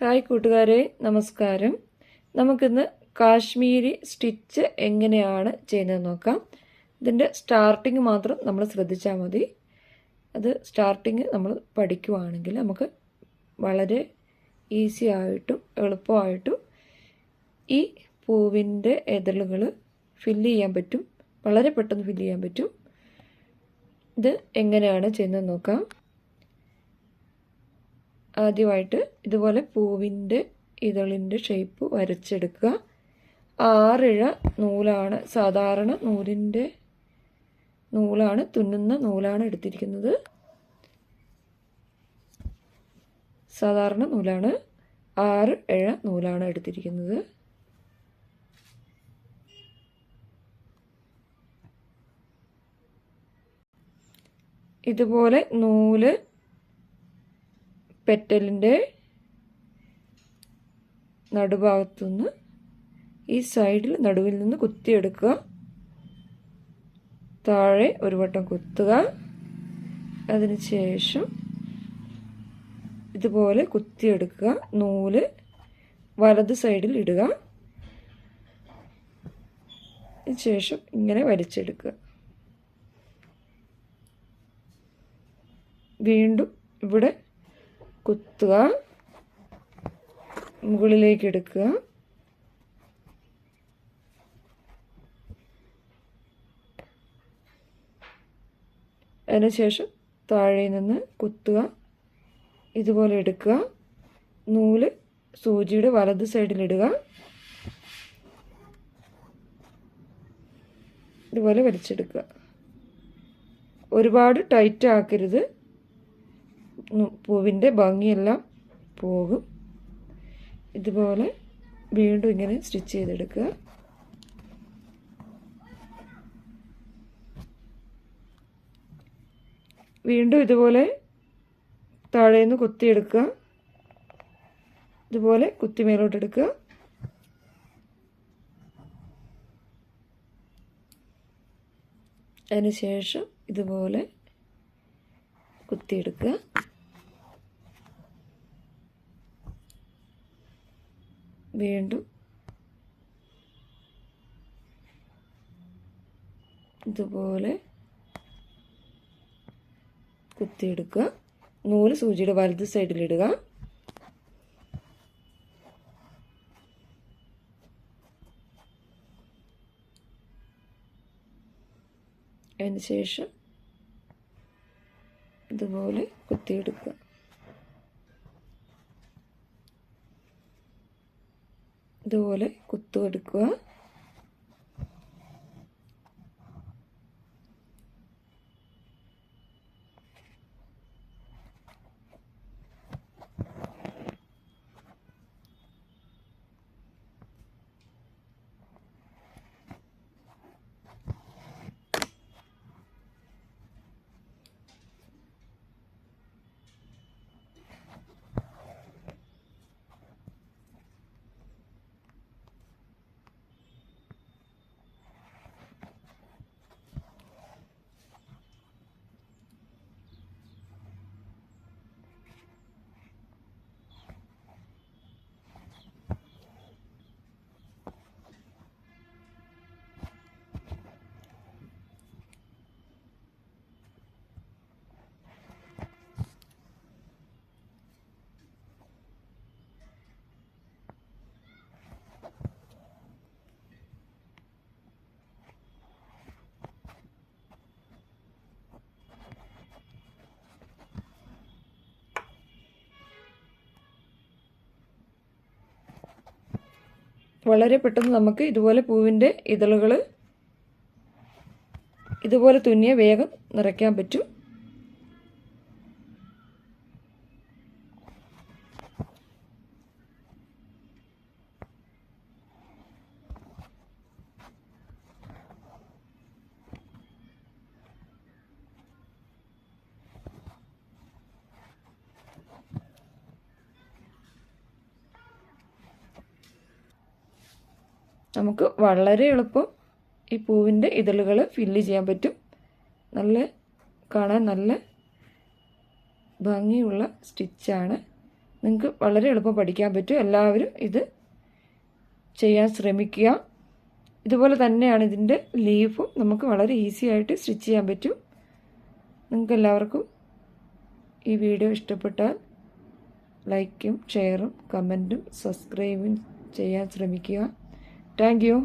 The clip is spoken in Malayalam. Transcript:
ഹായ് കൂട്ടുകാരെ, നമസ്കാരം. നമുക്കിന്ന് കാശ്മീരി സ്റ്റിച്ച് എങ്ങനെയാണ് ചെയ്യുന്നത് നോക്കാം. ഇതിൻ്റെ സ്റ്റാർട്ടിങ് മാത്രം നമ്മൾ ശ്രദ്ധിച്ചാൽ മതി. അത് സ്റ്റാർട്ടിങ് നമ്മൾ പഠിക്കുവാണെങ്കിൽ നമുക്ക് വളരെ ഈസി ആയിട്ടും എളുപ്പമായിട്ടും ഈ പൂവിൻ്റെ ഇതളുകൾ ഫില്ല് ചെയ്യാൻ പറ്റും. വളരെ പെട്ടെന്ന് ഫില്ല് ചെയ്യാൻ പറ്റും. ഇത് എങ്ങനെയാണ് ചെയ്യുന്നത് നോക്കാം. ആദ്യമായിട്ട് ഇതുപോലെ പൂവിൻ്റെ ഇതളിൻ്റെ ഷേപ്പ് വരച്ചെടുക്കുക. 6 ഇഴ നൂലാണ്, സാധാരണ നൂലാണ്, തുന്നുന്ന നൂലാണ് എടുത്തിരിക്കുന്നത്. സാധാരണ നൂലാണ്, 6 ഇഴ നൂലാണ് എടുത്തിരിക്കുന്നത്. ഇതുപോലെ നൂല് പെറ്റലിൻ്റെ നടുഭാഗത്തുനിന്ന് ഈ സൈഡിൽ നടുവിൽ നിന്ന് കുത്തിയെടുക്കുക. താഴെ ഒരു വട്ടം കുത്തുക. അതിനുശേഷം ഇതുപോലെ കുത്തിയെടുക്കുക. നൂല് വലത് സൈഡിൽ ഇടുക. അതിനുശേഷം ഇങ്ങനെ വലിച്ചെടുക്കുക. വീണ്ടും ഇവിടെ കുത്തുക, മുകളിലേക്ക് എടുക്കുക. അതിനുശേഷം താഴെ നിന്ന് കുത്തുക, ഇതുപോലെ എടുക്കുക. നൂല് സൂചിയുടെ വലത് സൈഡിലിടുക. ഇതുപോലെ വലിച്ചെടുക്കുക. ഒരുപാട് ടൈറ്റ് ആക്കരുത്, പൂവിൻ്റെ ഭംഗിയെല്ലാം പോകും. ഇതുപോലെ വീണ്ടും ഇങ്ങനെ സ്റ്റിച്ച് ചെയ്തെടുക്കുക. വീണ്ടും ഇതുപോലെ താഴേന്ന് കുത്തിയെടുക്കുക. ഇതുപോലെ കുത്തി മേലോട്ടെടുക്കുക. അതിനുശേഷം ഇതുപോലെ കുത്തിയെടുക്കുക. വീണ്ടും ഇതുപോലെ കുത്തിയെടുക്കുക. നൂല് സൂചിയുടെ വലത് സൈഡിലിടുക. അതിനുശേഷം ഇതുപോലെ കുത്തിയെടുക്കുക. ഇതുപോലെ കുത്തുമെടുക്കുക. വളരെ പെട്ടെന്ന് നമുക്ക് ഇതുപോലെ പൂവിൻ്റെ ഇതളുകൾ ഇതുപോലെ തുന്നിയ വേഗം നിറയ്ക്കാൻ പറ്റും. നമുക്ക് വളരെ എളുപ്പം ഈ പൂവിൻ്റെ ഇതളുകൾ ഫില്ല് ചെയ്യാൻ പറ്റും. കാണാൻ നല്ല ഭംഗിയുള്ള സ്റ്റിച്ചാണ്. നിങ്ങൾക്ക് വളരെ എളുപ്പം പഠിക്കാൻ പറ്റും. എല്ലാവരും ഇത് ചെയ്യാൻ ശ്രമിക്കുക. ഇതുപോലെ തന്നെയാണ് ഇതിൻ്റെ ലീഫും നമുക്ക് വളരെ ഈസി ആയിട്ട് സ്റ്റിച്ച് ചെയ്യാൻ പറ്റും. നിങ്ങൾക്ക് എല്ലാവർക്കും ഈ വീഡിയോ ഇഷ്ടപ്പെട്ടാൽ ലൈക്കും ഷെയറും കമൻറ്റും സബ്സ്ക്രൈബും ചെയ്യാൻ ശ്രമിക്കുക. Thank you.